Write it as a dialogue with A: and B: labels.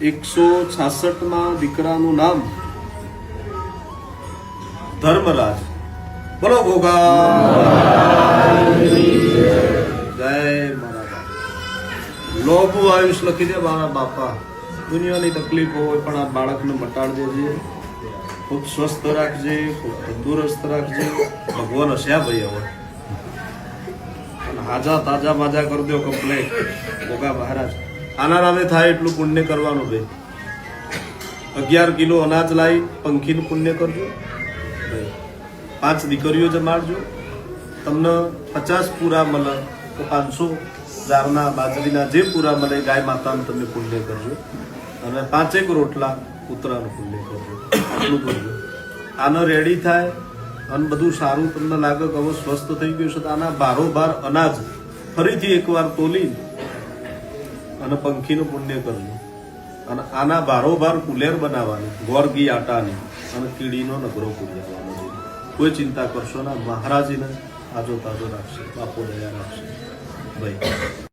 A: 166માં દીકરાનું નામ ધર્મરાજ. બોલો ભોગા જય મારા બાપા. લોભું આયુષ લખી દે મારા બાપા. દુનિયાની તકલીફ હોય પણ આ બાળકને મટાડ દેજે. ખૂબ સ્વસ્થ રાખજે, ખૂબ તંદુરસ્ત રાખજે. ભગવાન હસ્યા ભાઈ હવે અને હાજા તાજા માજા કરી દો કમ્પ્લેટ. ભોગા મહારાજ આના નામે થાય એટલું પુણ્ય કરવાનું ભાઈ. 11 કિલો અનાજ લાવી પંખીનું પુણ્ય કરજો ભાઈ. 5 દીકરીઓ જમાડજો. તમને 50 પૂરા મળે તો 500 જારના બાજરીના જે પૂરા મળે ગાય માતાનું તમે પુણ્ય કરજો. અને 5 રોટલા કૂતરાનું પુણ્ય કરજો. આટલું કરજો. આનો રેડી થાય અને બધું સારું તમને લાગે કે હવે સ્વસ્થ થઈ ગયું છે તો આના બારોબાર અનાજ ફરીથી એકવાર તોલી અને પંખીનું પુણ્ય કરજો. અને આના બારોબાર કુલેર બનાવવાની ગોર ઘી આટાની અને કીડીનો નગરો પૂજવાનો. કોઈ ચિંતા કરશો ના. મહારાજીને આજો તાજો રાખશે, બાપો દયા રાખશે ભાઈ.